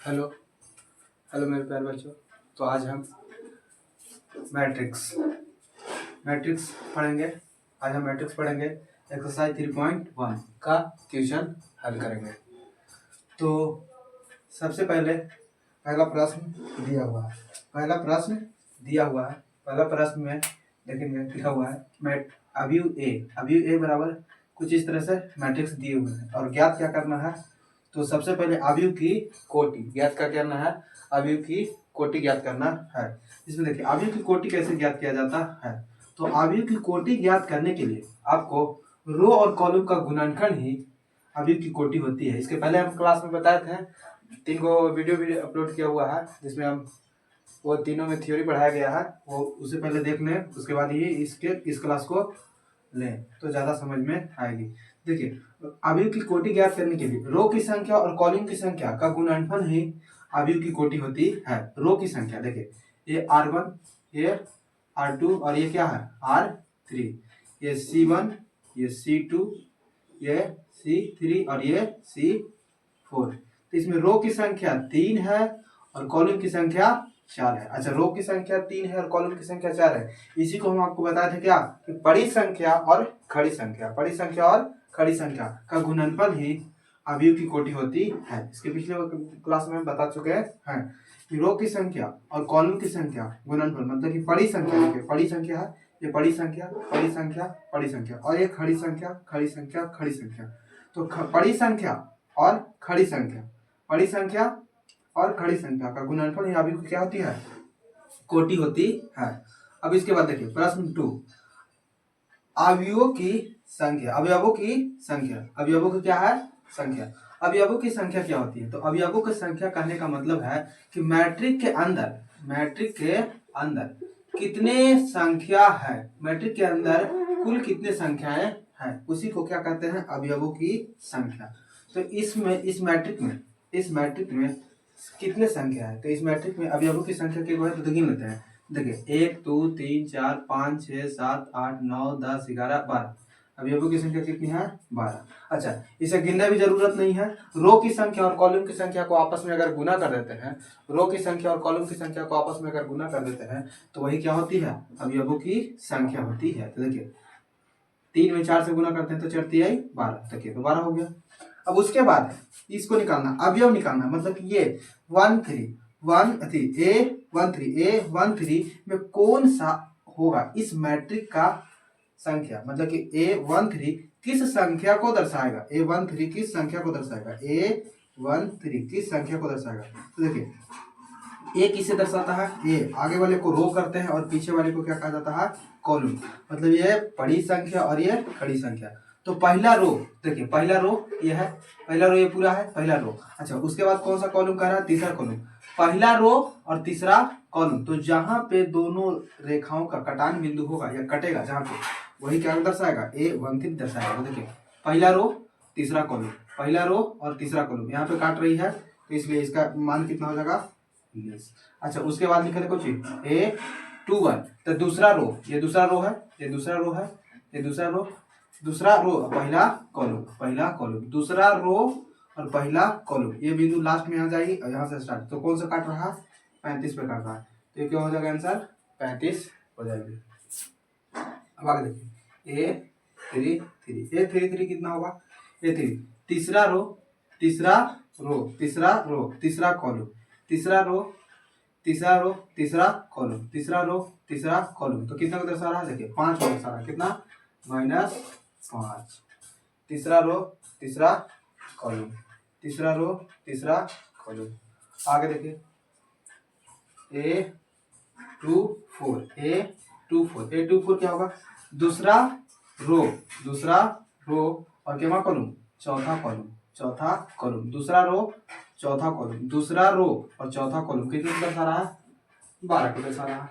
Hello hello मेरे प्यारे बच्चों। तो आज हम मैट्रिक्स मैट्रिक्स पढ़ेंगे। आज हम मैट्रिक्स पढ़ेंगे। एक्सरसाइज 3.1 का क्वेश्चन हल करेंगे। तो सबसे पहले पहला प्रश्न दिया हुआ है। पहला प्रश्न में देखेंगे, लिखा हुआ है मैट अवयव ए बराबर कुछ इस तरह से मैट्रिक्स दिए हुए हैं और ज्ञात क्या करना है। तो सबसे पहले अवयव की कोटि ज्ञात क्या करना है। अवयव की कोटि ज्ञात करना है। इसमें देखिए अवयव की कोटि कैसे ज्ञात किया जाता है। तो अवयव की कोटि ज्ञात करने के लिए आपको रो और कॉलम का गुणनखंड ही अवयव की कोटि होती है। इसके पहले हम क्लास में बताए थे, 3 वीडियो अपलोड किया हुआ है जिसमें हम वो तीनों में थ्योरी पढ़ाया गया है। वो उससे पहले देख लें, उसके बाद ही इस क्लास को लें तो ज़्यादा समझ में आएगी। देखिए अवयव की कोटि ज्ञात करने के लिए रो की संख्या और कॉलम की संख्या का गुणनफल ही अवयव की कोटि होती है। रो की संख्या देखिए, ये R1, ये R2 और ये क्या है R3, ये C1, ये C2, ये C3 और ये C4। तो इसमें रो की संख्या 3 है और कॉलम की संख्या 4 है। अच्छा, रो की संख्या 3 है और कॉलम की संख्या 4 है। इसी को हम आपको बताए थे क्या कि बड़ी संख्या और खड़ी संख्या का गुणनफल ही अवयव की कोटि होती है। इसके पिछले क्लास में हम बता चुके हैं कि रो की संख्या और कॉलम की संख्या गुणनफल मतलब कि बड़ी संख्या, देखिए बड़ी संख्या है, ये बड़ी संख्या और ये खड़ी संख्या। तो बड़ी संख्या और खड़ी संख्या का गुणनफल ही अवयव की क्या होती है, कोटि होती है। अब इसके बाद देखिए प्रश्न 2, अवयवों की संख्या अवयवों की संख्या क्या होती है। तो अवयवों की संख्या कहने का मतलब है कि मैट्रिक के अंदर कितने संख्या है, मैट्रिक के अंदर कुल कितने संख्याएं हैं, उसी को क्या कहते हैं, अवयवों की संख्या। तो इस मैट्रिक में कितने संख्या है। तो इस मैट्रिक में अवयवों की संख्या के बारे में गिन लेते हैं। देखिए 1 2 3 4 5 6 7 8 9 10 11 12 अवयवों की संख्या कितनी है, 12। अच्छा, इसे गिनने भी जरूरत नहीं है। रो की संख्या और कॉलम की संख्या को आपस में अगर गुना कर देते हैं, तो वही क्या होती है, अवयवों की संख्या होती है। तो देखिए 3 में 4 से गुना करते हैं तो चढ़ती है 12, देखिए तो 12 हो गया। अब उसके बाद इसको निकालना, अवयव निकालना, मतलब कि ये 13 में कौन सा होगा इस मैट्रिक का संख्या, मतलब कि A13 किस संख्या को दर्शाएगा, A13 किस संख्या को दर्शाएगा। तो देखिए ए किसे दर्शाता है, ए आगे वाले को रो करते हैं और पीछे वाले को क्या कहा जाता है, कॉलम। मतलब ये बड़ी संख्या और ये खड़ी संख्या। तो पहला रो देखिए, पहला रो ये पूरा है पहला रो। अच्छा, उसके बाद कौन सा कॉलम कह रहा है, तीसरा कॉलम। पहला रो और तीसरा कॉलम, तो जहां पे दोनों रेखाओं का कटान बिंदु होगा या कटेगा जहां पे, वही क्या दर्शाएगा, A13 दर्शाएगा। देखिए पहला रो तीसरा कॉलम, पहला रो और तीसरा कॉलम यहाँ पे काट रही है, तो इसलिए इसका मान कितना हो जाएगा, 20। अच्छा, उसके बाद लिखा देखो A21, तो दूसरा रो, ये दूसरा रो है, दूसरा रो पहला कॉलम, दूसरा रो और पहला कॉलम, ये बिंदु लास्ट में आ जाएगी और यहाँ से स्टार्ट। तो कौन सा काट रहा है, 35 पे काट रहा है। तो ये क्या हो जाएगा, आंसर 35 हो जाएगी। अब आगे देखिए A33 कितना होगा, A3 तीसरा रो तीसरा कॉलम, तीसरा रो तीसरा कॉलम, तो कितना को दर्शा रहा है, देखिए 5 को दर्शा रहा है, कितना, -5। तीसरा रो तीसरा कॉलम, आगे देखिए A24 क्या होगा, दूसरा रो और क्या कॉलम, चौथा कॉलम, दूसरा रो और चौथा कॉलम, कितने को दर्शा रहा है, 12 को दर्शा रहा है।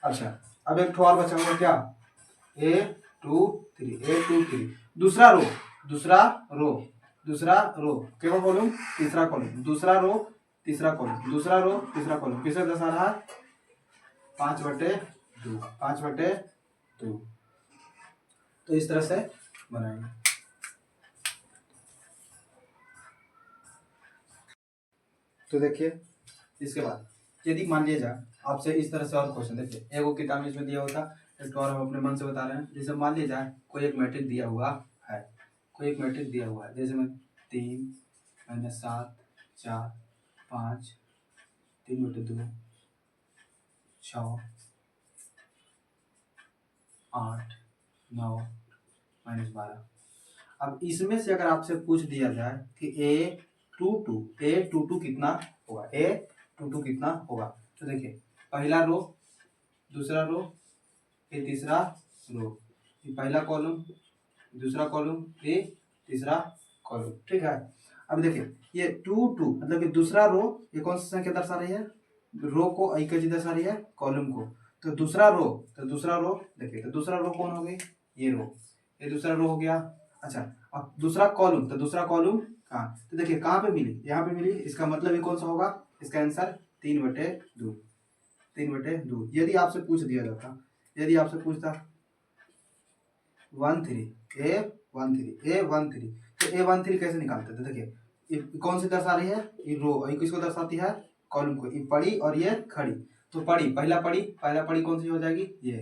अच्छा, अब एक और बचा हुआ क्या, A23 दूसरा रो क्या कॉलम, तीसरा कॉलम, दूसरा रो तीसरा कॉलम, किसे दर्शा रहा है, 5/2। तो इस तरह से बनाएंगे। तो देखिए इसके बाद यदि मान लिया जाए आपसे इस तरह से और क्वेश्चन, देखिए एगो किताब में इसमें दिया होता, एक और हम अपने मन से बता रहे हैं। जैसे मान लिया जाए कोई एक मैट्रिक दिया हुआ है, कोई एक मैट्रिक दिया हुआ है, जैसे में 3 - 7 4 5 3/2 6 8 9 -12। अब इसमें से अगर आपसे पूछ दिया जाए कि A22 कितना होगा, A22 कितना होगा, तो देखिए पहला रो, दूसरा रो, फिर तीसरा रो, ये पहला कॉलम, दूसरा कॉलम, फिर तीसरा कॉलम, ठीक है। अब देखिए ये 2 मतलब कि दूसरा रो, ये कौन सी संख्या दर्शा रही है, रो को आई का जी दर्शा रही है, कॉलम को। तो दूसरा रो देखिए, तो दूसरा रो कौन हो गई, ये रो, ये दूसरा रो हो गया। अच्छा अब दूसरा कॉलम, तो दूसरा कॉलम कहाँ, तो देखिए कहाँ पे मिली, यहाँ पे मिली, इसका मतलब ये कौन सा होगा, इसका आंसर 3/2, 3/2। यदि आपसे पूछ दिया जाता, यदि आपसे पूछता 13 A13, तो A13 कैसे निकालते थे, देखिए ये कौन सी दर्शा रही है, ये रो, ये किसको दर्शाती है, कॉलम को, ये पड़ी और ये खड़ी। तो पड़ी, पहला पड़ी कौन सी हो जाएगी, ये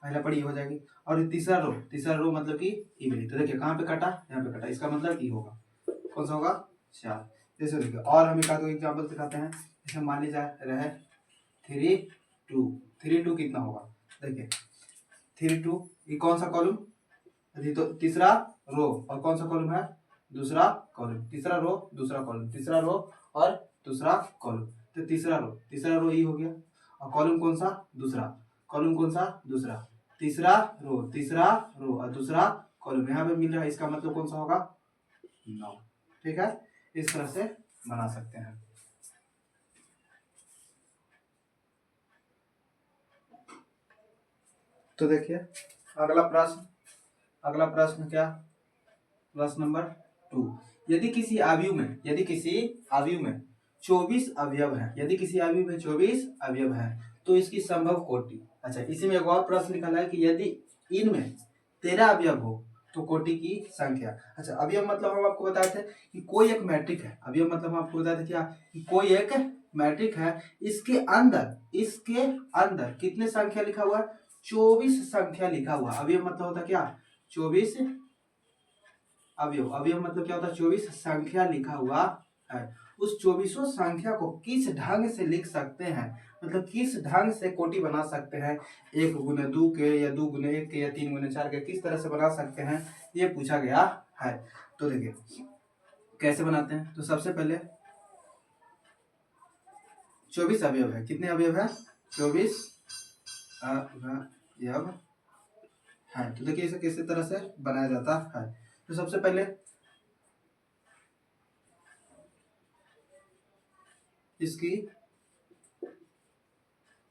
पहला पड़ी हो जाएगी। और तीसरा रो मतलब कि ई मिली, तो देखिए कहाँ पे कटा, यहाँ पे कटा, इसका मतलब ई होगा, कौन सा होगा, 4। जैसे देखिए और हम एक आध एग्जाम्पल दिखाते हैं। जैसे मान लीजिए रहे 3 2 कितना होगा, देखिए 3 2 ये कौन सा कॉलम, तो तीसरा रो, और कौन सा कॉलम है, दूसरा कॉलम, तीसरा रो दूसरा कॉलम, तीसरा रो और दूसरा कॉलम, तो तीसरा रो ये हो गया। और कॉलम कौन सा, दूसरा, कॉलम कौन सा, दूसरा, तीसरा रो और दूसरा कॉलम, यहाँ पे मिल रहा है, इसका मतलब कौन सा होगा, 9। ठीक है, इस तरह से बना सकते हैं। तो देखिए अगला प्रश्न क्या, प्रश्न नंबर 2। यदि किसी आयु में 24 अवयव है, यदि किसी आयु में 24 अवयव है तो इसकी संभव कोटि। अच्छा इसी में एक और प्रश्न निकाला है कि यदि इनमें 13 अवयव हो तो कोटि की संख्या। अच्छा अवयव मतलब हम आपको बताए थे कि कोई एक मैट्रिक है, अवयव मतलब हम आपको बताए थे क्या, कि कोई एक मैट्रिक है, इसके अंदर कितने संख्या लिखा हुआ है, 24 संख्या लिखा हुआ। अवयव मतलब होता क्या, 24 अवयव मतलब क्या होता है, 24 संख्या लिखा हुआ है। उस 24 संख्या को किस ढंग से लिख सकते हैं, मतलब किस ढंग से कोटि बना सकते हैं, 1 × 2 के या 2 × 1 के या 3 × 4 के, किस तरह से बना सकते हैं, ये पूछा गया है। तो देखिए कैसे बनाते हैं, तो सबसे पहले 24 अवयव है, कितने अवयव है, 24 अवयव है। तो देखिए इसे किस तरह से बनाया जाता है। तो सबसे पहले इसकी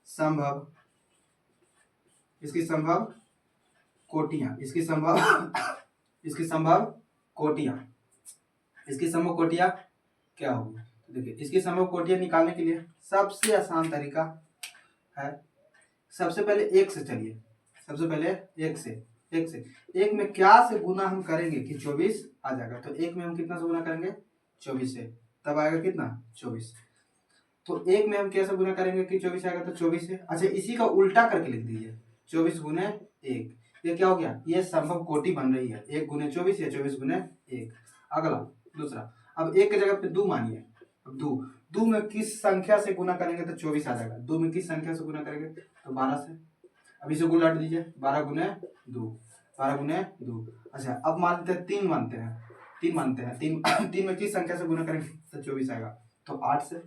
संभव कोटियां, इसकी संभव कोटियां क्या होगी। तो देखिए इसकी संभव कोटियां निकालने के लिए सबसे आसान तरीका है, सबसे पहले एक से चलिए, सबसे पहले एक में क्या से गुना हम करेंगे कि 24 आ जाएगा। तो एक में हम कितना से गुना करेंगे, 24 से, तब आएगा कितना, 24। तो एक में हम कैसे गुना करेंगे कि 24 आएगा, तो 24 से। अच्छा इसी का उल्टा करके लिख दीजिए, 24 × 1, ये क्या हो गया, ये संभव कोटि बन रही है, 1 × 24 या 24 × 1। अगला दूसरा, अब एक की जगह पे 2 मानिए, अब 2 में किस संख्या से गुना करेंगे तो 24 आ जाएगा, 2 में किस संख्या से गुना करेंगे तो 12 से। अब इसे उलट दीजिए, 12 × 2। अच्छा अब मान लेते हैं 3 मानते हैं, 3 में किस संख्या से गुना करेंगे तो 24 आएगा, तो 8 से।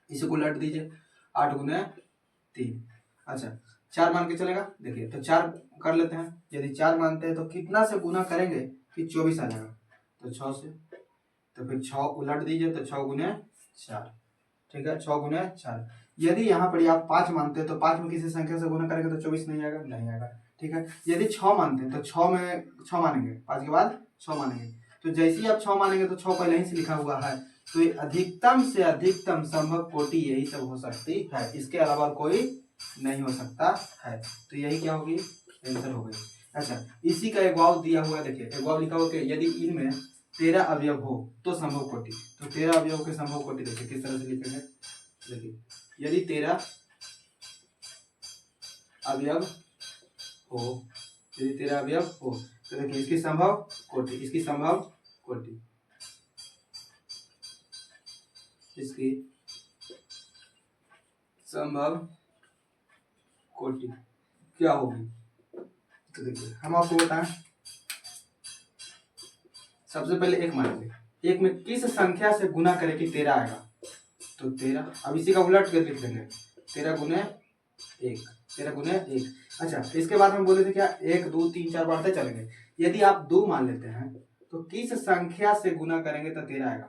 इसे को उलट दीजिए, 8 × 3। अच्छा 4 मान के चलेगा, देखिए तो 4 कर लेते हैं, यदि 4 मानते हैं तो कितना से गुना करेंगे कि 24 आ जाएगा, तो 6 से। तो फिर 6 उलट दीजिए, तो 6 × 4, ठीक है, 6 × 4। यदि यहाँ पर आप 5 मानते हैं तो 5 में किसी संख्या से गुना करेंगे तो 24 नहीं आएगा, ठीक है। यदि 6 मानते हैं तो 6 में 6 मानेंगे, 5 के बाद 6 मानेंगे, तो जैसे ही आप 6 मानेंगे तो 6 पहले ही से लिखा हुआ है, तो ये अधिकतम से अधिकतम संभव कोटि यही सब हो सकती है, इसके अलावा कोई नहीं हो सकता है। तो यही क्या होगी, आंसर हो गई। अच्छा इसी का एक वाव दिया हुआ है, देखिए एक वाव लिखा हुआ कि यदि इनमें 13 अवयव हो तो संभव कोटि। तो 13 अवयव के संभव कोटि देखिए किस तरह से लिखेंगे। देखिए यदि 13 अवयव हो, यदि 13 अवयव हो तो देखिए इसकी संभव कोटि, इसकी संभव कोटि, इसकी संभव कोटि क्या होगी। तो देखिए हम आपको बताएं, सबसे पहले एक मान लीजिए, एक में किस संख्या से गुना करें कि 13 आएगा। तो 13, अब इसी का उलट कर लिख देंगे, 13 गुने 1, 13 गुने 1। अच्छा इसके बाद हम बोले थे क्या 1 2 3 4 बढ़ते चलेंगे। यदि आप 2 मान लेते हैं तो किस संख्या से गुना करेंगे तो 13 आएगा।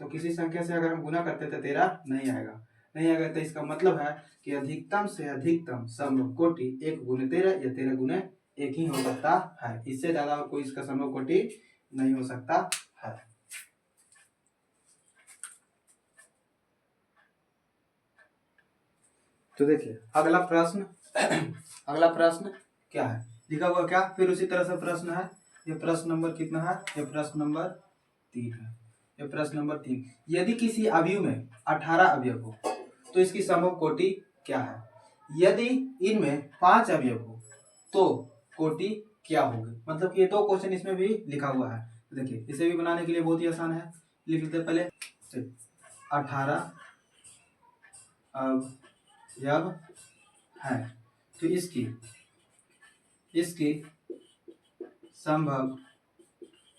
तो किसी संख्या से अगर हम गुना करते तो 13 नहीं आएगा, नहीं आएगा। तो इसका मतलब है कि अधिकतम से अधिकतम संभव कोटि 1 गुने 13 या 13 गुने 1 ही हो सकता है। इससे ज्यादा और कोई इसका संभव कोटि नहीं हो सकता है। तो देखिए अगला प्रश्न अगला प्रश्न क्या है लिखा हुआ, क्या फिर उसी तरह से प्रश्न है। ये प्रश्न नंबर कितना है, ये प्रश्न नंबर 3 है। ये प्रश्न नंबर 3, यदि किसी अवयव में 18 अवयव हो तो इसकी संभव कोटि क्या है। यदि इनमें 5 अवयव हो तो कोटि क्या होगी। मतलब कि ये 2 क्वेश्चन इसमें भी लिखा हुआ है। देखिए इसे भी बनाने के लिए बहुत ही आसान है, लिख लेते पहले 18 अवयव है तो इसकी संभव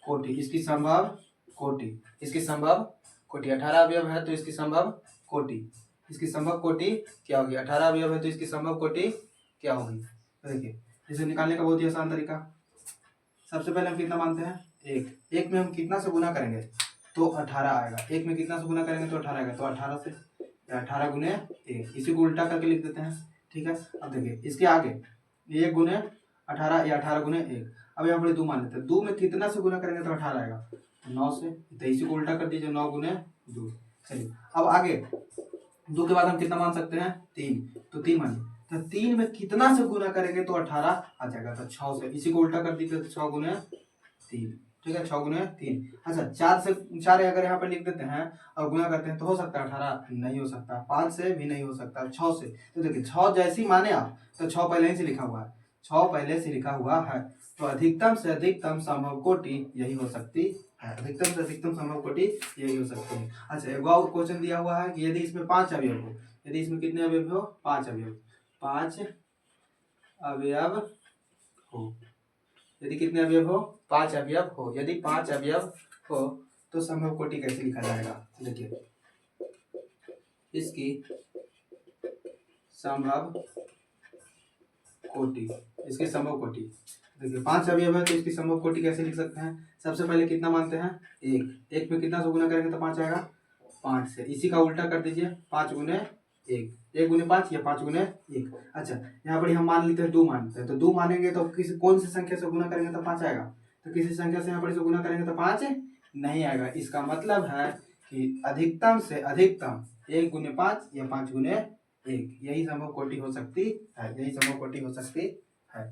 कोटि, इसकी संभव कोटि, इसकी संभव कोटि 18 अवयव है तो इसकी संभव कोटि, इसकी संभव कोटि क्या होगी। 18 अवयव है तो इसकी संभव कोटि क्या होगी। देखिए इसे निकालने का बहुत ही आसान तरीका, सबसे पहले हम कितना मानते हैं 1, 1 में हम कितना से गुना करेंगे तो 18 आएगा। 1 में कितना से गुना करेंगे तो 18 आएगा। तो 18 से 18 गुने 1, इसी को उल्टा करके लिख देते हैं। ठीक है, अब देखिए इसके आगे 1 गुने 18 या 18 गुने 1। अब यहाँ पर 2 मान लेते हैं, 2 में कितना से गुना करेंगे तो 18 आएगा, 9 से। तो इसी को उल्टा कर दीजिए, 9 गुने 2। चलिए अब आगे 2 के बाद हम कितना मान सकते हैं 3, तो 3 मानिए। तो 3 में कितना से गुना करेंगे तो 18 आ जाएगा, तो 6 से। इसी को उल्टा कर दीजिए, 6 गुने 3। ठीक है, 6 गुने 3। अच्छा 4 से 4 अगर यहाँ पर लिख देते हैं और गुना करते हैं तो हो सकता है 18, नहीं हो सकता। 5 से भी नहीं हो सकता, 6 से। तो देखिए 6 जैसी माने आप तो 6 पहले ही से लिखा हुआ है, 6 पहले से लिखा हुआ है। तो अधिकतम से अधिकतम संभव कोटि यही हो सकती है, अधिकतम से अधिकतम संभव कोटि यही हो सकती है। अच्छा एक और क्वेश्चन दिया हुआ है कि यदि इसमें 5 अवयव हो, यदि इसमें कितने अवयव हो 5 अवयव, 5 अवयव हो, यदि कितने अवयव हो 5 अवयव हो, यदि 5 अवयव हो तो संभव कोटि कैसे लिखा जाएगा। देखिए इसकी संभव कोटि, इसकी संभव कोटि देखिए 5 अवयव है तो इसकी संभव कोटि कैसे लिख सकते हैं। सबसे पहले कितना मानते हैं 1, 1 में कितना से गुना करेंगे तो 5 आएगा, 5 से। इसी का उल्टा कर दीजिए, 5 गुने 1, 1 गुने 5 या 5 गुने 1। अच्छा यहाँ पर हम मान लेते हैं 2 मानते हैं, तो 2 मानेंगे तो किसी कौन सी संख्या से गुना करेंगे तो 5 आएगा। तो किसी संख्या से यहाँ पर इसे गुना करेंगे तो 5 नहीं आएगा। इसका मतलब है कि अधिकतम से अधिकतम 1 गुने 5 या 5 गुने 1, यही संभव कोटि हो सकती है, यही संभव कोटि हो सकती है।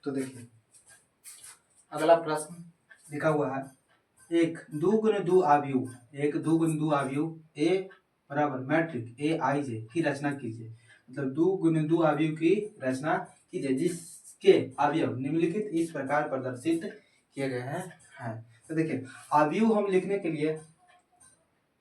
तो देखिए अगला प्रश्न लिखा हुआ है, 1 2 गुने 2 आव्यूह, 1 2 गुने 2 आव्यूह ए बराबर मैट्रिक ए आई जे की रचना कीजिए। मतलब 2 गुने 2 आव्यूह की रचना कीजिए जिसके अवयव निम्नलिखित इस प्रकार प्रदर्शित किए गए हैं। तो देखिए आव्यूह हम लिखने के लिए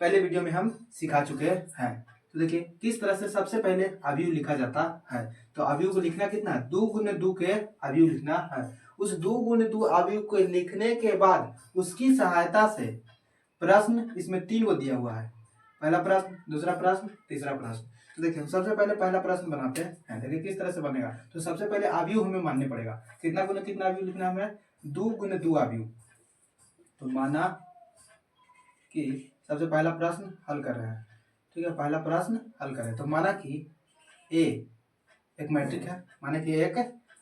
पहले वीडियो में हम सिखा चुके हैं। तो देखिए किस तरह से सबसे पहले अवयव लिखा जाता है। तो अवयव को लिखना कितना है 2 गुने 2 के अवयव लिखना है। उस 2 गुने 2 अवयव को लिखने के बाद उसकी सहायता से प्रश्न इसमें 3 को दिया हुआ है, पहला प्रश्न, दूसरा प्रश्न, तीसरा प्रश्न। तो देखिए सबसे पहले पहला प्रश्न बनाते हैं। देखिए किस तरह से बनेगा। तो सबसे पहले अवयव हमें मानने पड़ेगा, कितना गुने कितना अवयव लिखना है हमें 2 गुने 2 अवयव। तो माना कि सबसे पहला प्रश्न हल कर रहे हैं, ठीक है, पहला प्रश्न हल करें। तो माना कि ए एक मैट्रिक है, माना कि एक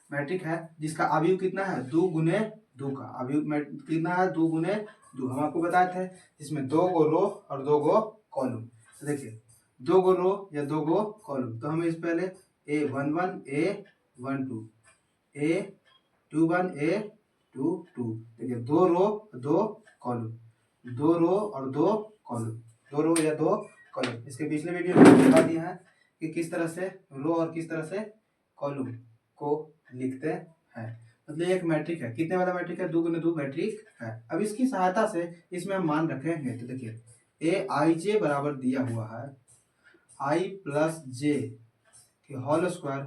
मैट्रिक है जिसका अवयव कितना है 2 गुने 2 का अवयव कितना है 2 गुने 2। हम आपको बताए थे इसमें 2 गो रो और 2 गो कॉलम। तो देखिए 2 गो रो या 2 गो कॉलम। तो हमें इस पहले A11 A12 A21 A22। देखिए 2 रो 2 कॉलम, 2 रो और 2 कॉलम, 2 रो या 2 कॉलम। इसके पिछले वीडियो में बता दिया है कि किस तरह से रो और किस तरह से कॉलम को लिखते हैं। मतलब ये एक मैट्रिक है, कितने वाला मैट्रिक है, 2 गुने 2 मैट्रिक है। अब इसकी सहायता से इसमें हम मान रखेंगे तो देखिए ए आई जे बराबर दिया हुआ है आई प्लस जे के होल स्क्वायर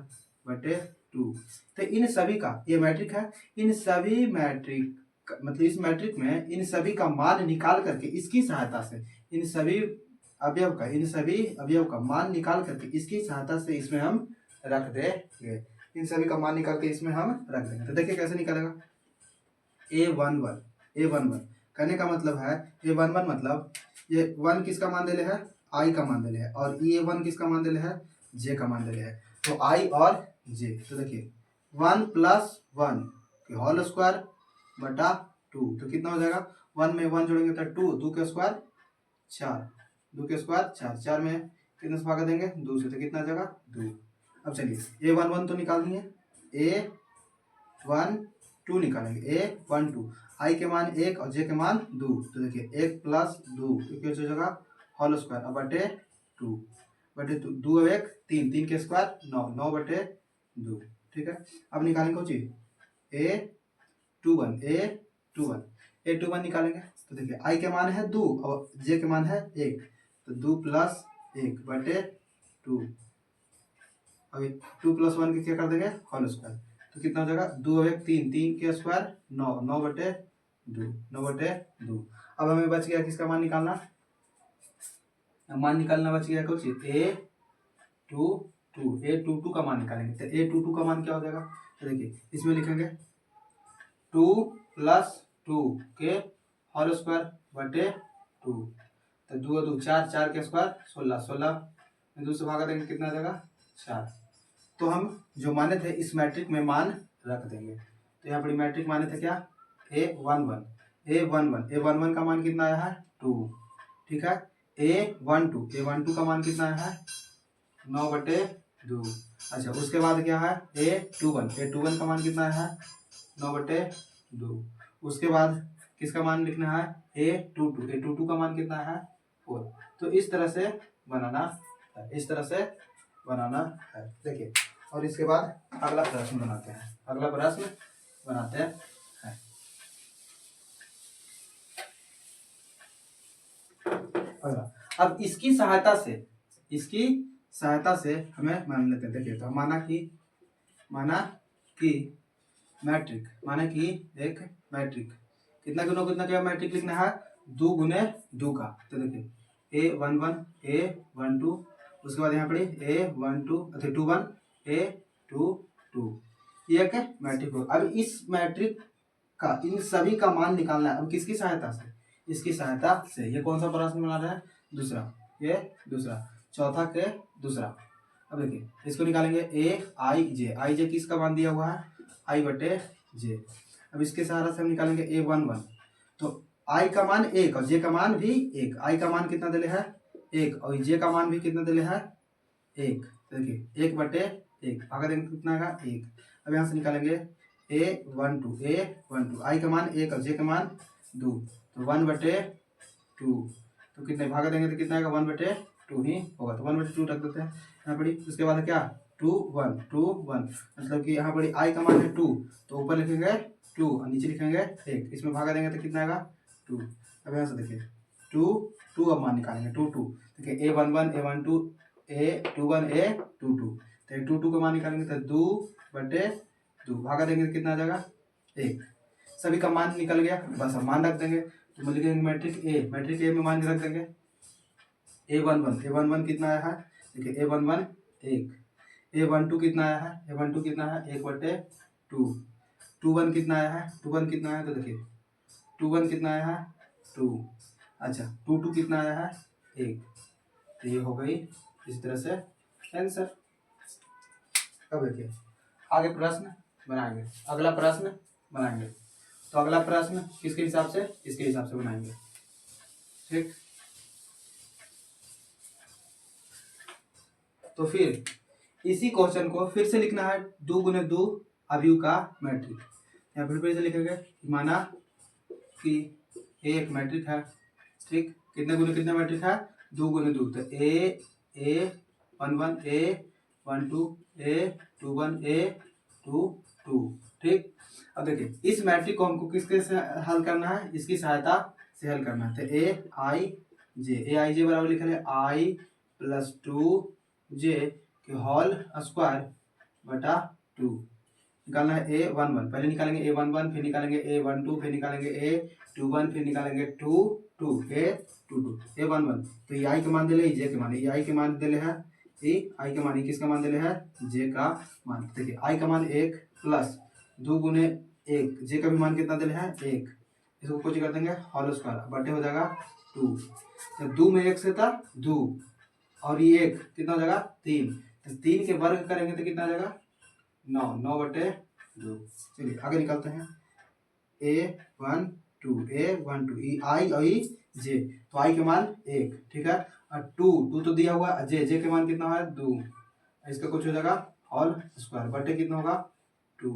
बटे 2। तो इन सभी का, ये मैट्रिक है, इन सभी मैट्रिक मतलब इस मैट्रिक में इन सभी का मान निकाल करके इसकी सहायता से इन सभी अवयव का मान निकाल करके इसकी सहायता से इसमें हम रख देंगे। इन सभी का मान निकाल के इसमें हम रख देंगे। तो देखिए कैसे निकलेगा, A11 कहने का मतलब है A11 मतलब ये 1 किसका मान देले है, आई का मान देले है, और A1 किसका मान देले है, जे का मान देले है। तो आई और जे, तो देखिए 1 प्लस 1 के होल स्क्वायर बटा 2, तो कितना हो जाएगा, 1 में 1 जोड़ेंगे तो 2, 2 के स्क्वायर 4, 2 के स्क्वायर 4, 4 में कितने से भागा देंगे, 2 से, तो कितना आ जाएगा 2। अब चलिए A11 तो निकाल दिए, A12 निकालेंगे, A12 आई के मान 1 और जे के मान 2, तो देखिए 1 प्लस 2 हो जाएगा होल स्क्वायर अब बटे 2 बटे 2 1 3, 3 के स्क्वायर 9, 9 बटे 2। ठीक है, अब निकालेंगे कौन चीज, A21 निकालेंगे। तो देखिए आई के मान है 2 और जे के मान है 1, तो 2 प्लस 1 बटे 2। अभी 2 प्लस 1 के क्या कर देंगे, होल स्क्वायर, तो कितना हो जाएगा, 2 1 3, 3 के स्क्वायर 9, 9 बटे 2, 9 बटे 2। अब हमें बच गया किसका मान निकालना, मान निकालना बच गया कुछ A22 का मान निकालेंगे। तो A22 का मान क्या हो जाएगा, तो देखिए इसमें लिखेंगे 2 प्लस 2 के होल स्क्वायर बटे 2, तो 2 2 4, 4 के स्क्वायर 16, 16 में 2 से भागा देंगे कितना आ जाएगा 4। तो हम जो माने थे इस मैट्रिक में मान रख देंगे। तो यहाँ पर मैट्रिक माने थे क्या, A11 का मान कितना आया है 2। ठीक है, A12 का मान कितना आया है 9 बटे 2। अच्छा, उसके बाद क्या है A21 का मान कितना है 9 बटे 2। उसके बाद किसका मान लिखना है A22 का मान कितना है 4। तो इस तरह से बनाना है, देखिए। और इसके बाद अगला प्रश्न बनाते हैं। अगला, अब इसकी सहायता से हमें मान लेते हैं। देखिए, तो माना कि एक मैट्रिक कितना गुना कितना क्या मैट्रिक लिखना है, 2 गुने 2 का। तो देखिए A11 A12, उसके बाद यहाँ पर A21 A22, ये एक मैट्रिक हो। अब इस मैट्रिक का इन सभी का मान निकालना है। अब किसकी सहायता से, इसकी सहायता से। ये कौन सा प्रश्न बना रहे हैं, दूसरा, चौथा के दूसरा। अब देखिए इसको निकालेंगे आई जे किसका मान दिया हुआ है, आई बटे जे। अब इसके सहारा से हम निकालेंगे A11, तो आई का मान 1 और जे का मान भी 1। आई का मान कितना दिले है 1 और जे का मान भी कितना दिले है 1। देखिए 1 बटे 1 भागा देंगे कितना आएगा 1। अब यहाँ से निकालेंगे A12 आई का मान 1 और जे का मान 2, तो 1 बटे 2, तो कितने भागा देंगे तो कितना आएगा 1 बटे 2 ही होगा। तो 1 बटे 2 रख देते हैं यहाँ पर। उसके बाद क्या 2 1 मतलब कि यहाँ पर आई का मान है 2, तो ऊपर लिखेंगे 2 और नीचे लिखेंगे 1। इसमें भागा देंगे तो कितना आएगा 2। अब यहाँ से देखिए 2 अब मान निकालेंगे 2 देखिए A11 A12 A21 A22, तो A22 का मान निकालेंगे तो 2 बटे 2 भागा देंगे तो कितना आ जाएगा 1। सभी का मान निकल गया, बस हम मान रख देंगे। तो लिखेंगे मैट्रिक ए में मान रख देंगे A11 कितना आया है, देखिए A11 1, A12 कितना आया है 1 बटे 2, 21 कितना आया है तो देखिए 21 कितना आया है 2। अच्छा 22 कितना आया है 1। तो ये हो गई इस तरह से आंसर। अब देखिए आगे प्रश्न बनाएंगे, अगला प्रश्न बनाएंगे। तो अगला प्रश्न किसके हिसाब से, इसके हिसाब से बनाएंगे। ठीक, तो फिर इसी क्वेश्चन को फिर से लिखना है 2 गुने 2 अवयव का मैट्रिक्स। यहाँ फिर से लिखेंगे, माना कि ए एक मैट्रिक है, ठीक, कितने गुने कितने मैट्रिक है, 2 गुने 2, तो ए 1 1 ए 1 2 ए 2 1 ए 2 2, ठीक। अब देखिए इस मैट्रिक को हमको किसके से हल करना है, इसकी सहायता से हल करना है। तो ए आई जे बराबर लिखा है आई प्लस 2 जे के होल स्क्वायर बटा 2। निकालना है ए 1 1, पहले निकालेंगे ए 1 1, फिर निकालेंगे ए 1 2, फिर निकालेंगे ए 2 1, फिर निकालेंगे 2 2 ए 2 2 ए 1 1। तो ये आई के मान दिले, जे के मान, ये आई के मान दिले है, ये आई के मान, ये किसका मान दिले है, जे का मान। देखिए आई का मान 1 प्लस 2 गुने 1, जे का भी मान कितना दिले है 1, इसको कुछ कर देंगे होल स्क्वायर बटे हो जाएगा 2। तो 2 में 1 से था 2 और ये 1 कितना हो जाएगा 3, तो 3 के वर्ग करेंगे तो कितना आ जाएगा 9, 9 बटे 2। चलिए आगे निकालते हैं, ए 1 2 ए 1 2, ई आई और ई जे, तो आई के मान 1, ठीक है, और 2 तो दिया हुआ, जे के मान कितना है 2, इसका कुछ हो जाएगा होल स्क्वायर बटे कितना होगा 2।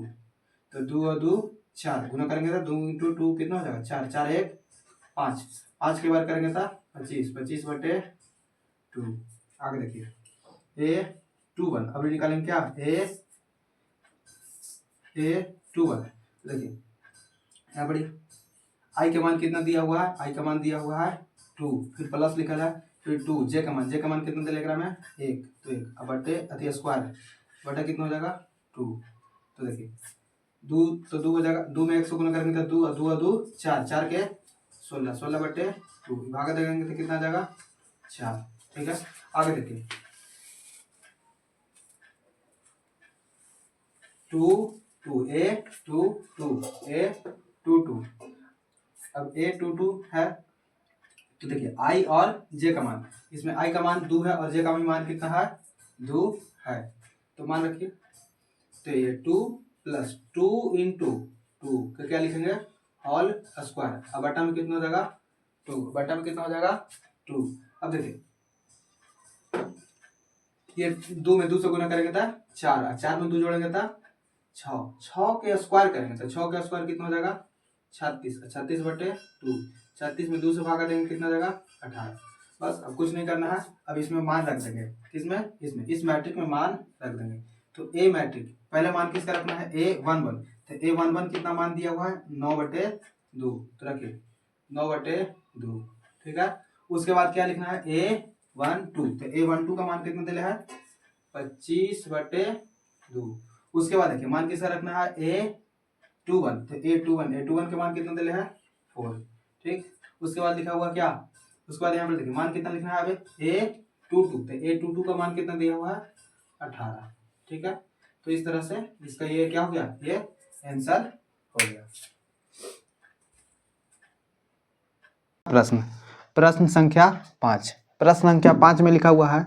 तो 2 और 2 4, गुना करेंगे तो 2 इंटू 2 कितना हो जाएगा 4, 4 1 5, 5 के बार करेंगे तो 25, 25 बटे 2। आगे देखिए ए 2 1, अब निकालेंगे क्या ए 2 1, देखिए यहाँ बड़ी आई का मान कितना दिया हुआ है, आई का मान दिया हुआ है 2, फिर प्लस लिखा है, फिर 2 जे का मान कितना दिलेगा में 1, तो 1 अब बटे अति स्क्वायर बटा कितना हो जाएगा 2। तो देखिए 2 हो जाएगा, 2 में 1 से गुना करेंगे तो 2 2 4, 4 के 16, 16 बटे 2, भागा देंगे तो कितना आ जाएगा 4, ठीक है। आगे देखिए 2 2 ए 2 2 ए 2 2, अब ए 2 2 है, तो देखिए आई और जे का मान, इसमें आई का मान 2 है और जे का भी मान कितना है 2 है, तो मान रखिए, तो ये 2 प्लस 2 इंटू 2 का क्या लिखेंगे होल स्क्वायर, अब बटा में कितना हो जाएगा 2, बटा में कितना हो जाएगा 2। अब देखिए ये 2 में 2 से गुना करेंगे था 4, 4 में 2 जोड़ेंगे था 6, 6 के स्क्वायर करेंगे तो 6 के स्क्वायर कितना हो जाएगा 36, 36 बटे 2, 36 में 2 से भागा देंगे कितना जाएगा 18। बस अब कुछ नहीं करना है, अब इसमें मान रख देंगे, किसमें, इसमें, इस मैट्रिक में मान रख देंगे। तो ए मैट्रिक पहले मान किसका रखना है ए 1 1, तो ए 1 1 कितना मान दिया हुआ है 9 बटे 2, तो रखिए 9 बटे 2, ठीक है। उसके बाद क्या लिखना है ए 1 2, तो ए 1 2 का मान कितना दिया है 25 बटे 2। उसके बाद देखिए मान किसका रखना है ए 2 1, तो ए 2 1 के मान कितना दिले है 4, ठीक। उसके बाद लिखा हुआ क्या, उसके बाद यहाँ पर देखिए मान कितना लिखना है अब ए 2 2, तो ए 2 2 का मान कितना दिया हुआ है 18, ठीक है। तो इस तरह से इसका ये क्या हो गया, ये आंसर हो गया। प्रश्न संख्या 5, प्रश्न संख्या 5 में लिखा हुआ है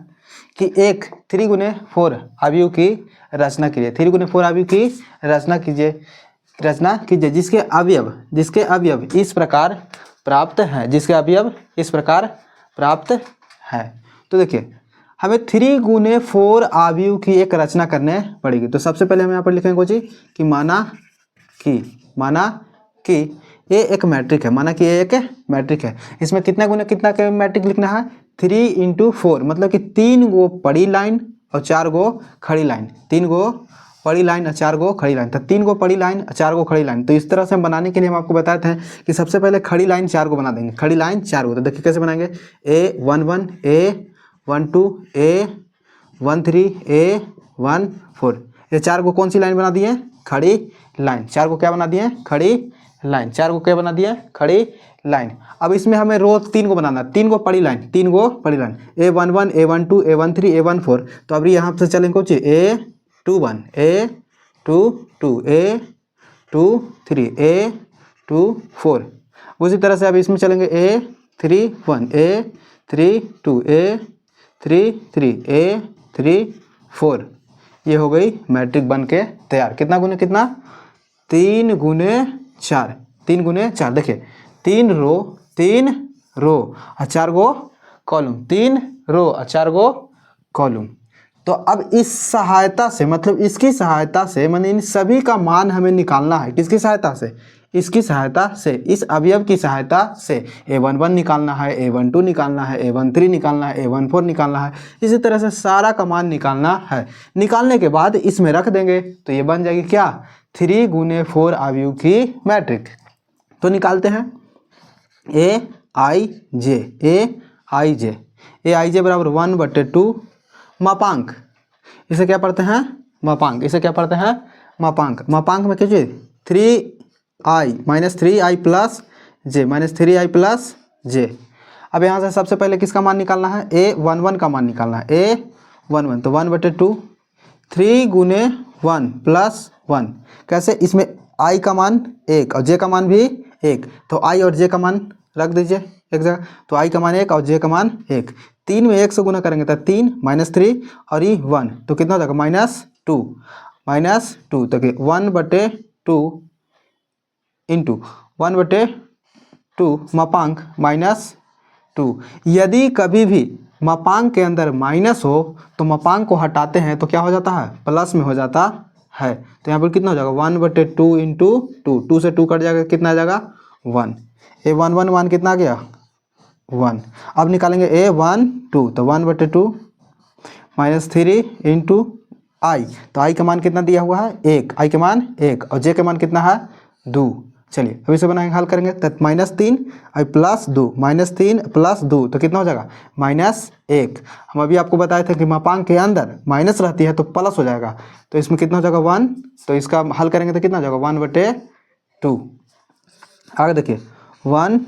कि एक 3 गुने 4 अवयव की रचना कीजिए, 3 गुने 4 अवयव की रचना कीजिए जिसके अवयव इस प्रकार प्राप्त हैं, जिसके अवयव इस प्रकार प्राप्त है। तो देखिए हमें 3 गुने 4 अवयव की एक रचना करने पड़ेगी। तो सबसे पहले हम यहाँ पर लिखेंगे जी कि माना कि ये एक मैट्रिक है, माना कि ये एक मैट्रिक है, इसमें कितना गुने कितना का मैट्रिक लिखना है 3 इंटू 4, मतलब कि 3 गो बड़ी लाइन और 4 गो खड़ी लाइन, 3 गो बड़ी लाइन और 4 गो खड़ी लाइन, तो 3 गो बड़ी लाइन और 4 गो खड़ी लाइन। तो इस तरह से हम बनाने के लिए हम आपको बताते हैं कि सबसे पहले खड़ी लाइन 4 गो बना देंगे, खड़ी लाइन 4 गो। तो देखिए कैसे बनाएंगे, ए 1 1 ए 1 2 ए 1 3 ए 1 4, ये 4 गो कौन सी लाइन बना दिए, खड़ी लाइन, 4 गो क्या बना दिए खड़ी लाइन, 4 गो क्या बना दिया खड़ी लाइन। अब इसमें हमें रो 3 गो बनाना, 3 गो बड़ी लाइन, 3 गो बड़ी लाइन, ए 1 1 ए 1 2 ए 1 3 ए 1 4। तो अब यहाँ से चलेंगे कुछ ए 2 1 ए 2 2 ए 2 3 ए 2 4। उसी तरह से अब इसमें चलेंगे ए 3 1 ए 3 2 ए 3 3 ए 3 4। ये हो गई मैट्रिक बन के तैयार। कितना गुने कितना 3 गुने 4, 3 गुने 4। देखिए 3 रो और 4 गो कॉलम, 3 रो और 4 गो कॉलम, तो अब इस सहायता से मतलब इसकी सहायता से मैंने इन सभी का मान हमें निकालना है। किसकी सहायता से? इसकी सहायता से, इस अवयव की सहायता से a11 निकालना है, a12 निकालना है, a13 निकालना है, a14 निकालना है। इसी तरह से सारा का मान निकालना है। निकालने के बाद इसमें रख देंगे तो ये बन जाएगी क्या? 3 गुने 4 अवयव की मैट्रिक्स। तो निकालते हैं ए आई जे बराबर 1/2 मापांक। इसे क्या पढ़ते हैं? मापांक। इसे क्या पढ़ते हैं? मापांक। मापांक में क्या चीज़? 3i माइनस 3i प्लस जे माइनस 3i प्लस जे। अब यहाँ से सबसे पहले किसका मान निकालना है? a11 का मान निकालना है। a11 तो 1/2 3 गुने 1 प्लस 1। कैसे? इसमें i का मान 1 और j का मान भी 1, तो i और j का मान रख दीजिए एक जगह। तो i का मान 1 और j का मान 1। 3 में 1 से गुना करेंगे तो 3 माइनस 3 और ये 1 तो कितना हो जाएगा? -2 तो 1/2 इंटू 1/2 मापांक -2। यदि कभी भी मापांक के अंदर माइनस हो तो मापांक को हटाते हैं तो क्या हो जाता है? प्लस में हो जाता है। तो यहाँ पर कितना हो जाएगा? 1/2 इंटू 2 से 2 कट जाएगा, कितना आ जाएगा? 1। a11 मान कितना आ गया? 1। अब निकालेंगे a12 तो 1/2 माइनस 3 इंटू आई, तो आई का मान कितना दिया हुआ है? 1। आई का मान 1 और जे का मान कितना है? 2। चलिए अब इसे बनाएंगे, हल करेंगे तो -3 और +2 -3 +2 तो कितना हो जाएगा? -1। हम अभी आपको बताए थे कि मापांक के अंदर माइनस रहती है तो प्लस हो जाएगा। तो इसमें कितना हो जाएगा? 1। तो इसका हल करेंगे तो कितना हो जाएगा? 1/2। आगे देखिए 1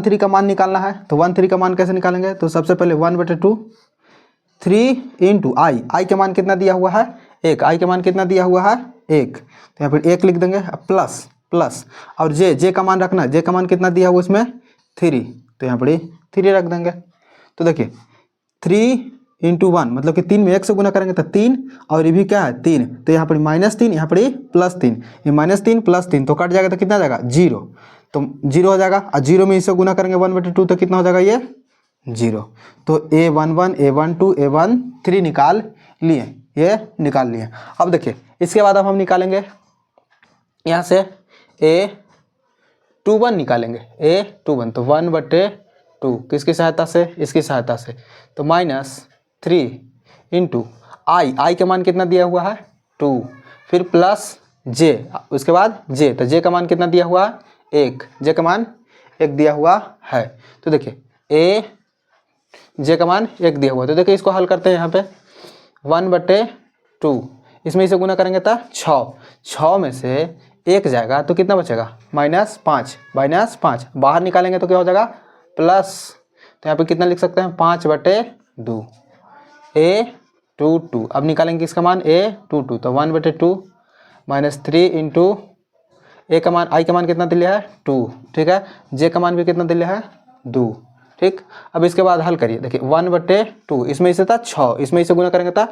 3 का मान निकालना है। तो 1 3 का मान कैसे निकालेंगे? तो सबसे पहले 1/2 3 इंटू आई का मान कितना दिया हुआ है? 1। आई का मान कितना दिया हुआ है? 1। तो यहाँ पर 1 लिख देंगे, प्लस और जे का मान रखना है। जे का मान कितना दिया हुआ इसमें? 3, तो यहाँ पर 3 रख देंगे। तो देखिए 3 इंटू 1 मतलब कि 3 में 1 से गुना करेंगे तो 3 और ये भी क्या है? 3, तो यहाँ पर -3 यहाँ पर +3, ये -3 +3 तो कट जाएगा तो कितना आ जाएगा? 0। तो 0 हो जाएगा और 0 में इसे गुना करेंगे 1/2 तो कितना हो जाएगा? ये 0। तो a11 a12 a13 निकाल लिए, ये निकाल लिए। अब देखिए इसके बाद अब हम निकालेंगे यहाँ से a21 निकालेंगे। a21 तो 1/2 किसकी सहायता से? इसकी सहायता से। तो -3 इंटू आई का मान कितना दिया हुआ है? 2, फिर प्लस जे, उसके बाद जे, तो जे का मान कितना दिया हुआ है? 1। जे का मान 1 दिया हुआ है। तो देखिए जे का मान 1 दिया हुआ है। तो देखिए इसको हल करते हैं। यहाँ पे 1/2 इसमें इसे गुना करेंगे तो 6 में से 1 जाएगा तो कितना बचेगा? -5 बाहर निकालेंगे तो क्या हो जाएगा? प्लस। तो यहाँ पे कितना लिख सकते हैं? 5/2 a22। अब निकालेंगे इसका मान a22 तो 1/2 -3 इंटू ए का मान, आई का मान कितना दिया है? 2, ठीक है। जे का मान भी कितना दिया है? 2, ठीक। अब इसके बाद हल करिए। देखिए 1/2 इसमें इसे था 6, इसमें इसे गुना करेंगे तो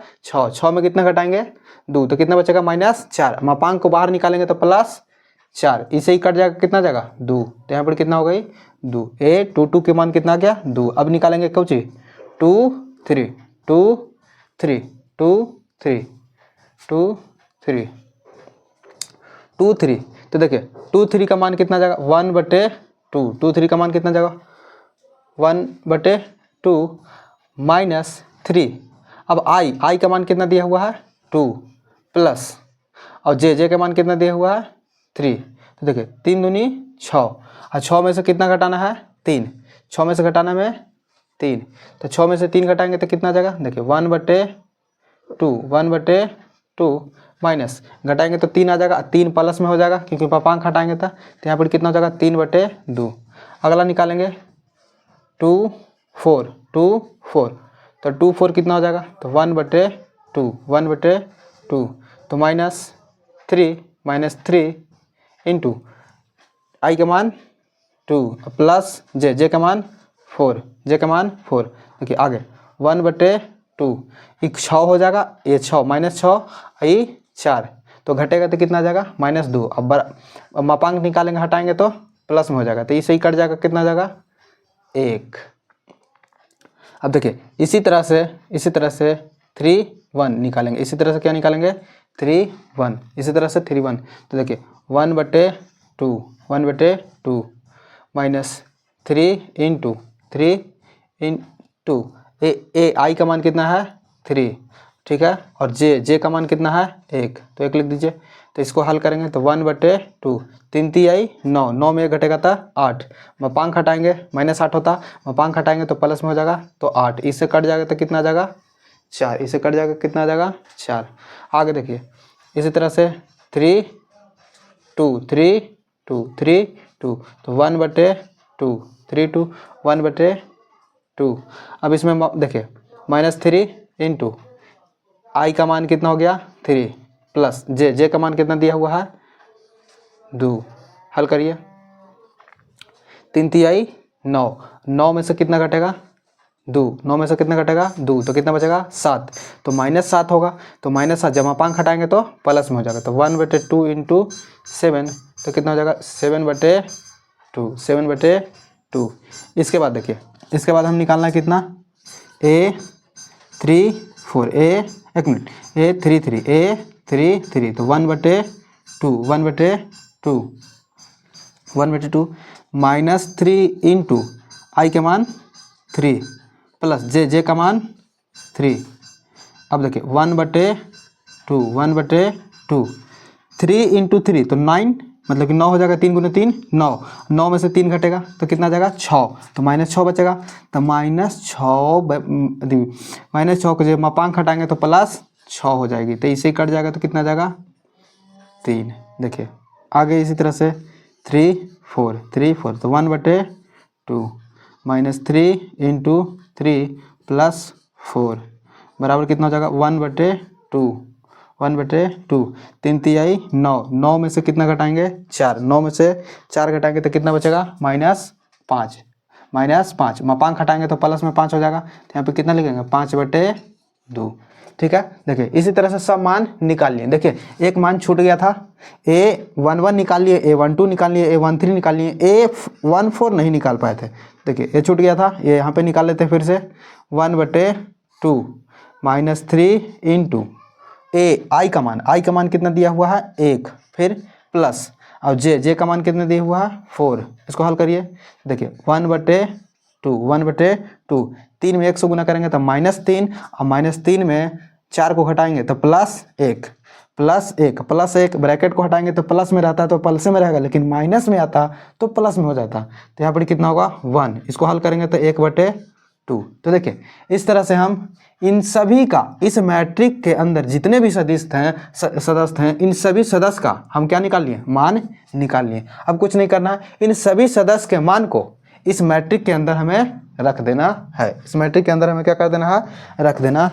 6 में कितना घटाएंगे? 2, तो कितना बचेगा? -4। मापांक को बाहर निकालेंगे तो +4, इसे ही कट जाएगा, कितना जाएगा? 2। तो यहाँ पर कितना हो गई? 2। a22 के मान कितना आ गया? 2। अब निकालेंगे कौन सी? 2 3 2 3 2 3 2 3 2 3। तो देखिए 2 3 का मान कितना जाएगा? 1/2। 2 3 का मान कितना जाएगा? 1/2 -3। अब आई का मान कितना दिया हुआ है? 2 प्लस और जे का मान कितना दिया हुआ है? 3। तो देखिए 3 दूनी 6 और 6 में से कितना घटाना है? 3। 6 में से घटाना में 3, तो 6 में से 3 घटाएंगे तो कितना जाएगा? देखिए 1/2 माइनस घटाएंगे तो 3 आ जाएगा, 3 प्लस में हो जाएगा क्योंकि पापांक हटाएंगे तो यहाँ पर कितना हो जाएगा? 3/2। अगला निकालेंगे 2 4 तो 2 4 कितना हो जाएगा? तो 1/2 तो -3 इंटू आई का मान 2 प्लस जे का मान 4, देखिए आगे 1/2 एक 6 हो जाएगा, ये 6 -6 ये 4 तो घटेगा तो कितना आ जाएगा? -2। अब मापांक निकालेंगे, हटाएंगे तो प्लस में हो जाएगा, तो इसे ही कट जाएगा, कितना आ जाएगा? 1। अब देखिए इसी तरह से 3 1 निकालेंगे, इसी तरह से क्या निकालेंगे 3 1, इसी तरह से 3 1। तो देखिए 1/2 माइनस 3 इंटू 3 इंटू ए आई का मान कितना है 3, ठीक है, और जे का मान कितना है 1, तो 1 लिख दीजिए। तो इसको हल करेंगे तो 1/2, 3 3 आई 9, 9 में 1 घटेगा था 8, मपांक हटाएंगे -8 होता, मपांक हटाएंगे तो प्लस में हो जाएगा, तो 8 इससे कट जाएगा तो कितना आ जाएगा 4, इससे कट जाएगा कितना आ जाएगा 4। आगे देखिए इसी तरह से 3 2 3 2 3 2, तो 1/2 3 2 1/2। अब इसमें देखिए -3 इंटू आई का मान कितना हो गया 3 प्लस जे का मान कितना दिया हुआ है 2, हल करिए 3 3 आई 9, 9 में से कितना घटेगा 2, 9 में से कितना घटेगा 2, तो कितना बचेगा 7, तो -7 होगा, तो -7 जब मपांक हटाएंगे तो प्लस में हो जाएगा, तो 1/2 इंटू 7, तो कितना हो जाएगा 7/2। इसके बाद देखिए इसके बाद हम निकालना है कितना A3 4 एक मिनट A3 3 तो 1/2 -3 इंटू आई के मान 3 प्लस जे का मान 3। अब देखिए 1/2 3 इंटू 3 तो 9, मतलब कि 9 हो जाएगा, 3 गुने 3 9, 9 में से 3 घटेगा तो कितना आ जाएगा 6, तो -6 बचेगा, तो -6 को जब मपांक हटाएंगे तो +6 हो जाएगी, तो इसे कट जाएगा तो कितना आ जाएगा 3। देखिए आगे इसी तरह से 3 4 तो 1/2 -3 इंटू 3 प्लस 4 बराबर कितना हो जाएगा 1/2 3 3 आई 9, 9 में से कितना घटाएंगे 4, 9 में से 4 घटाएंगे तो कितना बचेगा -5, मपांक हटाएंगे तो प्लस में 5 हो जाएगा, तो यहाँ पे कितना लिखेंगे 5/2, ठीक है। देखिए इसी तरह से सब मान निकालिए। देखिए एक मान छूट गया था, A11 निकाल लिए, A12 निकाल लिए, A13 निकाल लिए, A14 नहीं निकाल पाए थे। देखिए ये छूट गया था, ये यहाँ पे निकाल लेते हैं फिर से 1/2 -3 इंटू आई का मान कितना दिया हुआ है 1, फिर प्लस और जे का मान कितना दिया हुआ है 4, इसको हल करिए। देखिए 1/2 3 में 1 से गुना करेंगे तो -3 और -3 में 4 को घटाएंगे तो +1 ब्रैकेट को हटाएंगे तो प्लस में रहता है तो प्लस में रहेगा, लेकिन माइनस में आता तो प्लस में हो जाता, तो यहाँ पर कितना होगा 1, इसको हल करेंगे तो 1/2। तो देखिए इस तरह से हम इन सभी का इस मैट्रिक के अंदर जितने भी सदस्य हैं इन सभी सदस्य का हम क्या निकाल लिए मान निकाल लिए। अब कुछ नहीं करना है, इन सभी सदस्य के मान को इस मैट्रिक के अंदर हमें रख देना है, इस मैट्रिक के अंदर हमें क्या कर देना है रख देना है।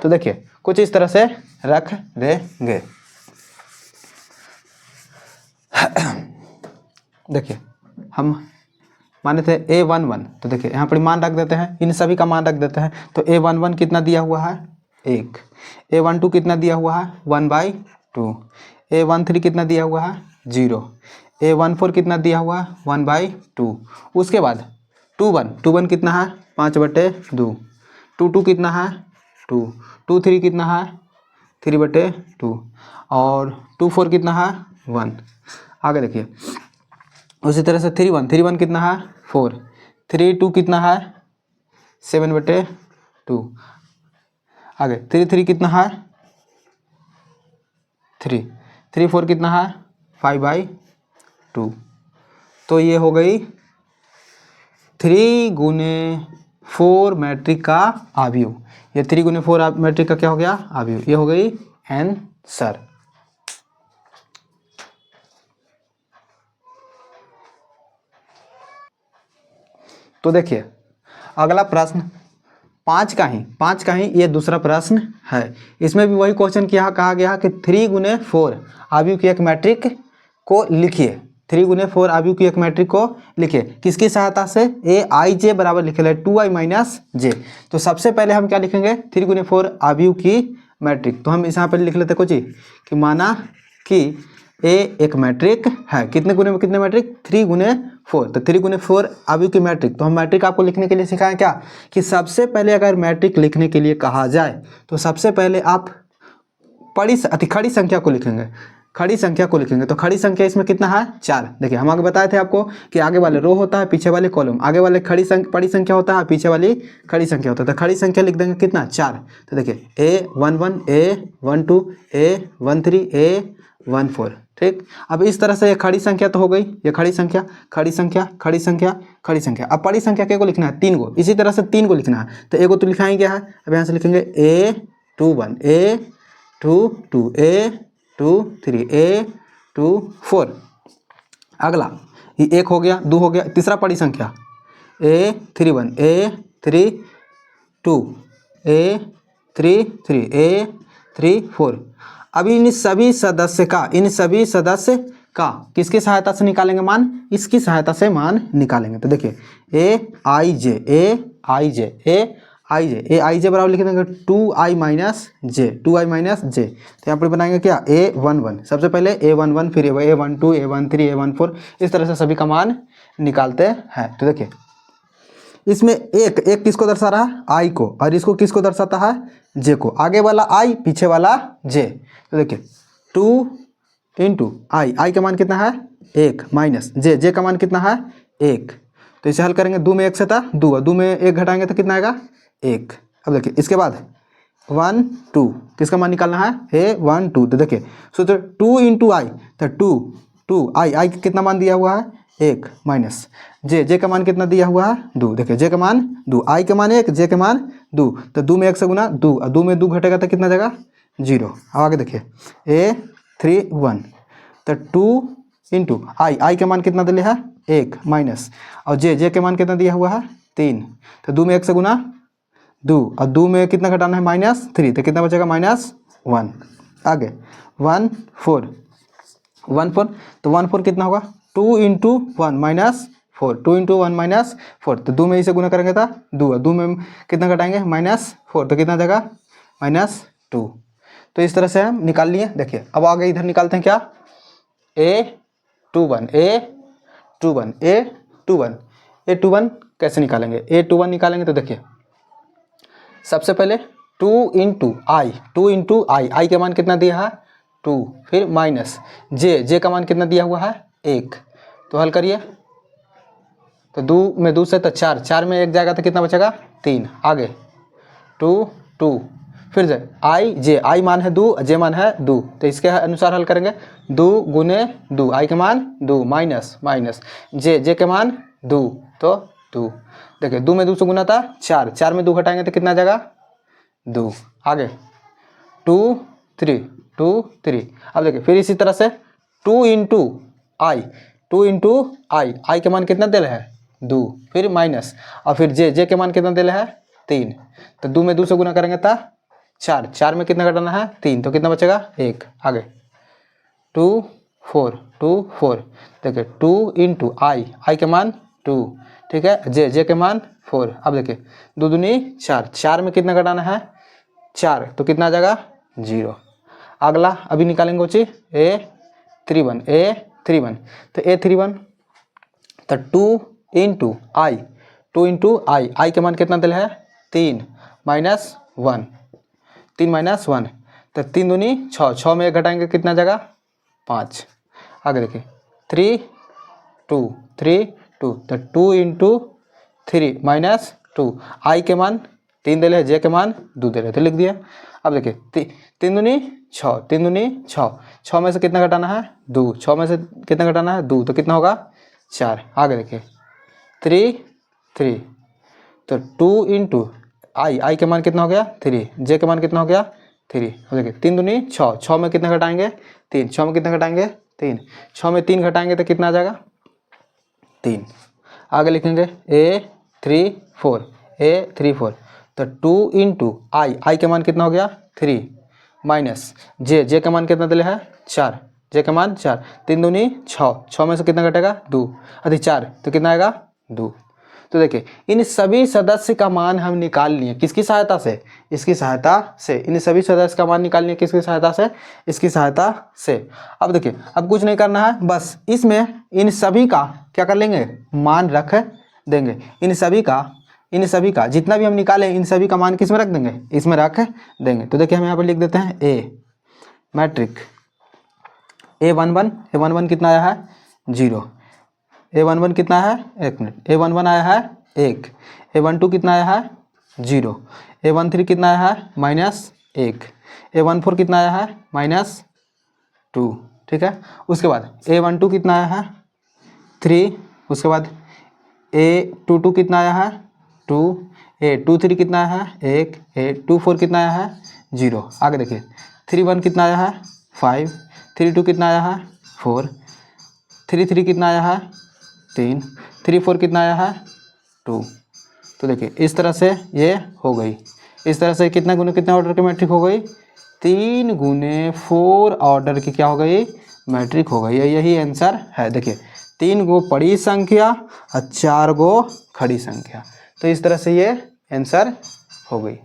तो देखिए कुछ इस तरह से रख देंगे। देखिए हम माने थे A11, तो देखिए यहाँ पर मान रख देते हैं, इन सभी का मान रख देते हैं। तो A11 कितना दिया हुआ है 1, A12 कितना दिया हुआ है 1/2, A13 कितना दिया हुआ है 0, A14 कितना दिया हुआ है 1/2। उसके बाद 21 कितना है 5/2, 22 कितना है 2, 23 कितना है 3/2 और 24 कितना है 1। आगे देखिए उसी तरह से 31 कितना है 4, 32 कितना है 7/2। आगे 33 कितना है 3, 34 कितना है 5/2। तो ये हो गई 3 गुने 4 मैट्रिक का आव्यूह, ये 3 गुने 4 मैट्रिक का क्या हो गया आव्यूह, ये हो गई आंसर। तो देखिए अगला प्रश्न 5 का ही ये दूसरा प्रश्न है। इसमें भी वही क्वेश्चन कहा गया कि 3 गुने 4 आव्यूह की एक मैट्रिक को लिखिए, 3 गुने 4 आव्यूह की एक मैट्रिक को लिखिए। किसकी सहायता से Aij बराबर लिखे है 2i - j। तो सबसे पहले हम क्या लिखेंगे 3 गुने 4 आव्यूह की मैट्रिक। तो हम इस यहाँ पर लिख लेते कुछ ही कि माना कि A एक मैट्रिक है, कितने गुने में कितने मैट्रिक 3 गुने 4, तो 3 गुने 4 अवयव की मैट्रिक। तो हम मैट्रिक आपको लिखने के लिए सिखाएं क्या कि सबसे पहले अगर मैट्रिक लिखने के लिए कहा जाए तो सबसे पहले आप खड़ी संख्या को लिखेंगे, खड़ी संख्या को लिखेंगे। तो खड़ी संख्या इसमें कितना है 4। देखिए हम आगे बताए थे आपको कि आगे वाले रो होता है, पीछे वाले कॉलम, आगे वाले बड़ी संख्या होता है, पीछे वाली खड़ी संख्या होता है। तो खड़ी संख्या लिख देंगे कितना 4। तो देखिए A11 A12 A13 A14, ठीक। अब इस तरह से ये खड़ी संख्या तो हो गई, ये खड़ी संख्या खड़ी संख्या खड़ी संख्या खड़ी संख्या। अब बड़ी संख्या के को लिखना है 3 को, इसी तरह से 3 को लिखना है। तो एगो तो लिखाएंगे क्या है, अब यहाँ से लिखेंगे A21 A22 A23 A24। अगला ये 1 हो गया, 2 हो गया, तीसरा बड़ी संख्या A31 A32 A33 A34। अभी इन सभी सदस्य का किसकी सहायता से निकालेंगे मान, इसकी सहायता से मान निकालेंगे। तो देखिए ai j बराबर लिख देंगे 2i माइनस जे। तो यहाँ पर बनाएंगे क्या A11, सबसे पहले A11 फिर A12 A13 A14, इस तरह से सभी का मान निकालते हैं। तो देखिए इसमें एक किसको दर्शा रहा है आई को, और इसको किसको दर्शाता है जे को, आगे वाला आई पीछे वाला जे। तो देखिए 2 इंटू आई का मान कितना है 1 माइनस जे का मान कितना है 1। तो इसे हल करेंगे, 2 में 1 से था 2, 2 में 1 घटाएंगे तो कितना आएगा 1। अब देखिए इसके बाद 1 2 किसका मान निकालना है 1 2। तो देखिए सूत्र 2 इंटू आई, तो 2 आई कितना मान दिया हुआ है 1 माइनस जे का मान कितना दिया हुआ है 2। देखिए जे का मान 2, आई का मान 1, जे का मान 2। तो 2 में 1 से गुना 2, और 2 में 2 घटेगा तो कितना जाएगा 0। अब आगे देखिए A31, तो 2 इंटू आई का मान कितना दिया है 1 माइनस, और जे के मान कितना दिया हुआ है 3। तो 2 में 1 से गुना 2, और 2 में कितना घटाना है -3, तो कितना बचेगा -1। आगे 1 4, तो 1 4 कितना होगा 2 इंटू 1 माइनस 4, 2 इंटू 1 माइनस 4। तो 2 में इसे गुना करेंगे था 2, 2 में कितना घटाएंगे -4, तो कितना जाएगा -2। तो इस तरह से हम निकाल लिए। देखिए अब आगे इधर निकालते हैं क्या A21 कैसे निकालेंगे, A21 निकालेंगे। तो देखिए सबसे पहले 2 इंटू आई का मान कितना दिया है 2, फिर माइनस जे का मान कितना दिया हुआ है 1। तो हल करिए, तो 2 में 2 से तो 4 में 1 जाएगा तो कितना बचेगा 3। आगे 2 फिर से आई मान है 2, जे मान है 2, तो इसके अनुसार हल करेंगे। 2 गुने 2 आई के मान 2 माइनस जे के मान 2, तो 2। देखिए 2 में 2 से गुना था 4 में 2 घटाएंगे तो कितना जाएगा 2। आगे 2 3। अब देखिए फिर इसी तरह से 2 इंटू आई के मान कितना दे रहे हैं 2, फिर माइनस, और फिर जे के मान कितना दे रहे हैं 3। तो 2 में 2 से गुना करेंगे था 4 में कितना घटाना है 3, तो कितना बचेगा 1। आगे 2 4 देखिए 2 इंटू आई के मान 2, ठीक है, जे के मान 4। अब देखिए 2 दूनी 4 में कितना घटाना है 4, तो कितना आ जाएगा 0। अगला अभी निकालेंगे बच्ची A31, तो A31 तो 2 इंटू आई के मान कितना दिल है 3 माइनस 1, 3 माइनस 1, तो 3 दूनी 6 में 1 घटाएंगे कितना जगह 5। आगे देखिए 3 2, तो 2 इंटू 3 माइनस 2, आई के मान 3 दे रहे, जे के मान 2 दे रहे, तो लिख दिया। अब देखिए 3 दूनी 6 में से कितना घटाना है 2, 6 में से कितना घटाना है 2, तो कितना होगा 4। आगे देखिए 3, तो 2 इंटू आई के मान कितना हो गया 3, जे के मान कितना हो गया 3। अब देखिए 3 दूनी 6 में कितना घटाएंगे 3, 6 में कितना घटाएंगे 3, 6 में 3 घटाएंगे तो कितना आ जाएगा 3। आगे लिखेंगे A34, तो 2 इंटू आई के मान कितना हो गया 3 माइनस जे का मान कितना दिले है 4, जे का मान 4, 3 दूनी 6 में से कितना घटेगा 2, अधिक 4, तो कितना आएगा 2। तो देखिए इन सभी सदस्य का मान हम निकाल लिए किसकी सहायता से, इसकी सहायता से। इन सभी सदस्य का मान निकाल लिए किसकी सहायता से, इसकी सहायता से। अब देखिए अब कुछ नहीं करना है, बस इसमें इन सभी का क्या कर लेंगे, मान रख देंगे। इन सभी का जितना भी हम निकाले इन सभी का मान किस में रख देंगे, इसमें रख देंगे। तो देखिए हम यहाँ पर लिख देते हैं ए मैट्रिक A11 कितना आया है 0, A11 कितना है, एक मिनट, A11 आया है 1, A12 कितना आया है 0, A13 कितना आया है -1, A14 कितना आया है -2, ठीक है। उसके बाद A12 कितना आया है 3, उसके बाद A22 कितना आया है 2, A23 कितना आया है 1, A24 कितना आया है 0। आगे देखिए 31 कितना आया है 5, 32 कितना आया है 4, 33 कितना आया है 3, 34 कितना आया है 2। तो देखिए इस तरह से ये हो गई, इस तरह से कितना गुने कितना ऑर्डर की मैट्रिक हो गई, 3 गुने 4 ऑर्डर की क्या हो गई, मैट्रिक हो गई। यही आंसर है। देखिए 3 गो बड़ी संख्या और 4 गो खड़ी संख्या, तो इस तरह से ये आंसर हो गई।